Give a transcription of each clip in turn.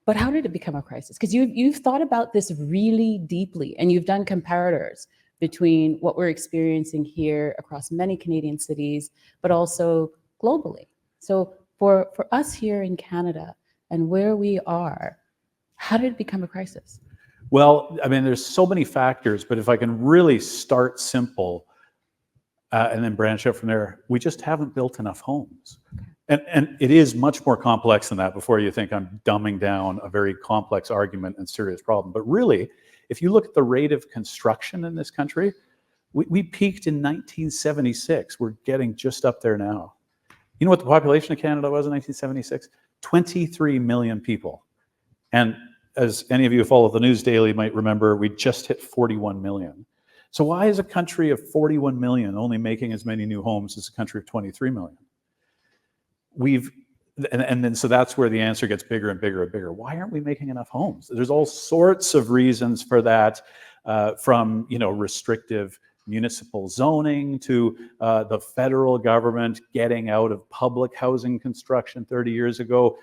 But how did it become a crisis? Because you've thought about this really deeply, and you've done comparators between what we're experiencing here across many Canadian cities, but also globally. So for us here in Canada and where we are, how did it become a crisis? Well, I mean, there's so many factors, but if I can really start simple and then branch out from there, we just haven't built enough homes. And it is much more complex than that before you think I'm dumbing down a very complex argument and serious problem. But really, if you look at the rate of construction in this country, we peaked in 1976. We're getting just up there now. You know what the population of Canada was in 1976? 23 million people. And as any of you who follow the news daily might remember, we just hit 41 million. So why is a country of 41 million only making as many new homes as a country of 23 million? And then so that's where the answer gets bigger and bigger and bigger. Why aren't we making enough homes? There's all sorts of reasons for that, from restrictive municipal zoning to the federal government getting out of public housing construction 30 years ago,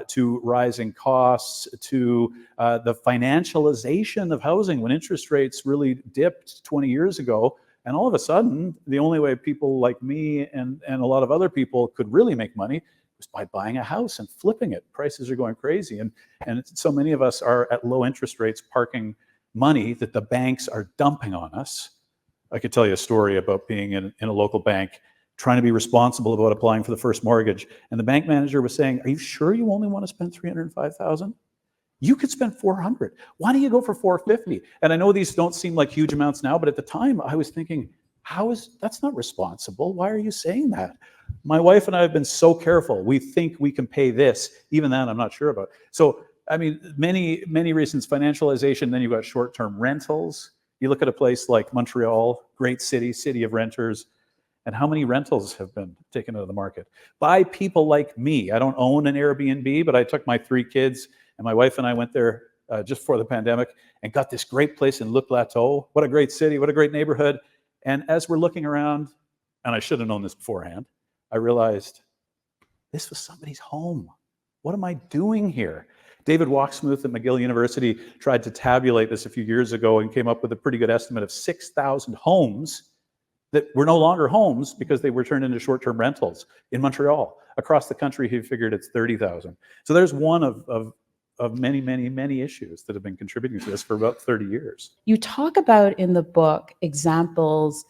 to rising costs, to the financialization of housing when interest rates really dipped 20 years ago. And all of a sudden, the only way people like me and a lot of other people could really make money was by buying a house and flipping it. Prices are going crazy. And so many of us are at low interest rates parking money that the banks are dumping on us. I could tell you a story about being in a local bank, trying to be responsible about applying for the first mortgage. And the bank manager was saying, "Are you sure you only want to spend $305,000? You could spend $400. Why don't you go for $450?" And I know these don't seem like huge amounts now, but at the time I was thinking, that's not responsible. Why are you saying that? My wife and I have been so careful. We think we can pay this. Even that I'm not sure about. So, I mean, many, many reasons. Financialization, then you've got short-term rentals. You look at a place like Montreal, great city of renters, and how many rentals have been taken out of the market by people like me. I don't own an Airbnb, but I took my 3 kids and my wife and I went there just before the pandemic and got this great place in Le Plateau. What a great city, what a great neighborhood. And as we're looking around, and I should have known this beforehand, I realized this was somebody's home. What am I doing here? David Walksmouth at McGill University tried to tabulate this a few years ago and came up with a pretty good estimate of 6,000 homes that were no longer homes because they were turned into short-term rentals in Montreal. Across the country, he figured it's 30,000. So there's one of many, many, many issues that have been contributing to this for about 30 years. You talk about in the book examples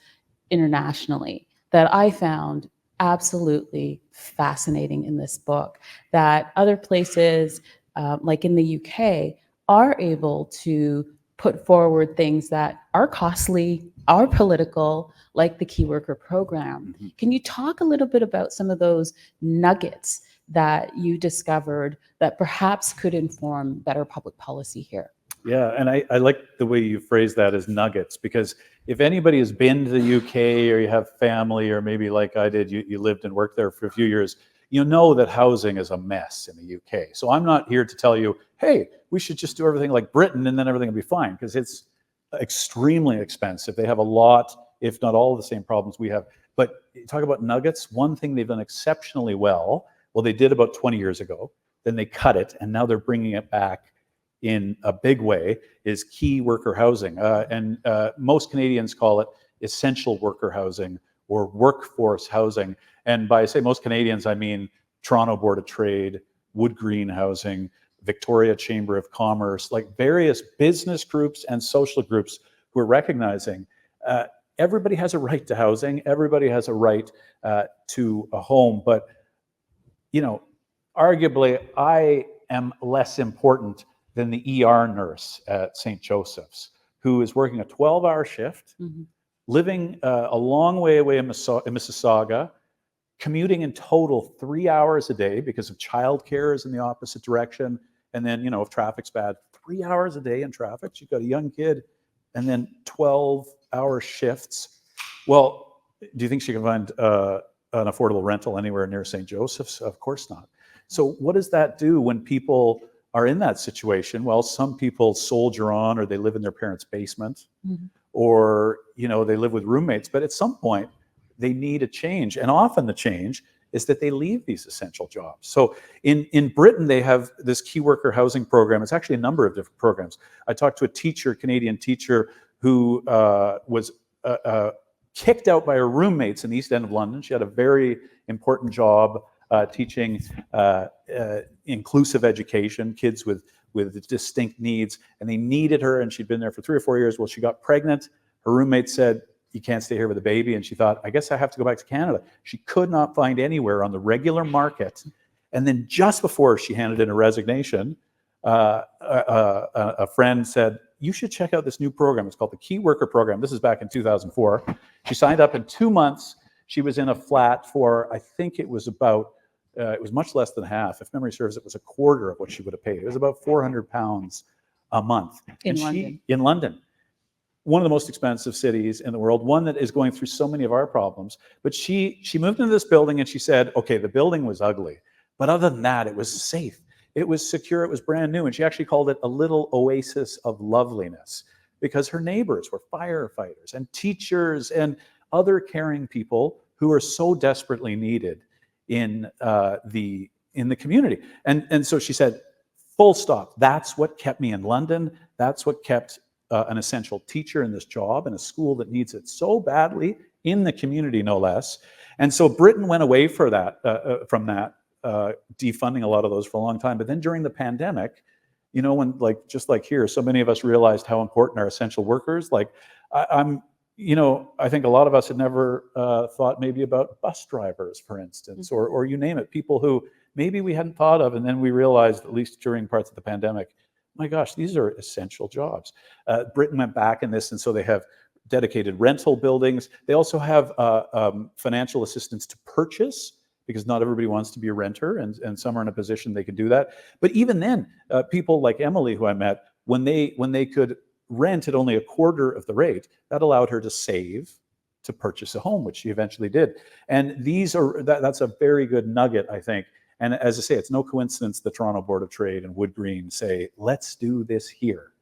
internationally that I found absolutely fascinating in this book, that other places, like in the UK, are able to put forward things that are costly, are political, like the Key Worker Program. Mm-hmm. Can you talk a little bit about some of those nuggets that you discovered that perhaps could inform better public policy here? Yeah, and I like the way you phrase that as nuggets, because if anybody has been to the UK or you have family, or maybe like I did, you lived and worked there for a few years, you know that housing is a mess in the UK. So I'm not here to tell you, hey, we should just do everything like Britain and then everything will be fine, because it's extremely expensive. They have a lot, if not all of the same problems we have. But you talk about nuggets, one thing they've done exceptionally well, they did about 20 years ago, then they cut it, and now they're bringing it back in a big way, is key worker housing. And most Canadians call it essential worker housing or workforce housing. And by say most Canadians, I mean Toronto Board of Trade, Wood Green Housing, Victoria Chamber of Commerce, like various business groups and social groups who are recognizing everybody has a right to housing, everybody has a right to a home. But, you know, arguably I am less important than the ER nurse at St. Joseph's, who is working a 12-hour shift, mm-hmm. living a long way away in Mississauga, commuting in total 3 hours a day because of childcare is in the opposite direction. And then, you know, if traffic's bad, 3 hours a day in traffic, you've got a young kid, and then 12-hour shifts. Well, do you think she can find an affordable rental anywhere near St. Joseph's? Of course not. So what does that do when people are in that situation? Well, some people soldier on, or they live in their parents' basement, mm-hmm. or, you know, they live with roommates. But at some point, they need a change. And often the change is that they leave these essential jobs. So in Britain, they have this key worker housing program. It's actually a number of different programs. I talked to a teacher, Canadian teacher, who was kicked out by her roommates in the East End of London. She had a very important job teaching inclusive education, kids with distinct needs, and they needed her, and she'd been there for 3 or 4 years. Well, she got pregnant. Her roommate said, "You can't stay here with a baby," and she thought, "I guess I have to go back to Canada." She could not find anywhere on the regular market. And then just before she handed in a resignation, a friend said, "You should check out this new program. It's called the Key Worker Program." This is back in 2004. She signed up in 2 months. She was in a flat for, I think it was about, it was much less than half. If memory serves, it was a quarter of what she would have paid. It was about £400 a month. In London. In London. One of the most expensive cities in the world, one that is going through so many of our problems. But she moved into this building and she said, okay, the building was ugly, but other than that, it was safe. It was secure, it was brand new. And she actually called it a little oasis of loveliness because her neighbors were firefighters and teachers and other caring people who are so desperately needed in the community. And so she said, full stop. That's what kept me in London. That's what kept an essential teacher in this job in a school that needs it so badly in the community, no less. And so Britain went away from that, defunding a lot of those for a long time. But then during the pandemic, you know, when just like here, so many of us realized how important are essential workers. Like I think a lot of us had never thought maybe about bus drivers, for instance, or you name it, people who maybe we hadn't thought of. And then we realized, at least during parts of the pandemic, my gosh, these are essential jobs. Britain went back in this, and so they have dedicated rental buildings. They also have financial assistance to purchase, because not everybody wants to be a renter, and some are in a position they can do that. But even then, people like Emily, who I met, when they could rent at only a quarter of the rate, that allowed her to save to purchase a home, which she eventually did. And that's a very good nugget, I think. And as I say, it's no coincidence the Toronto Board of Trade and Wood Green say, let's do this here.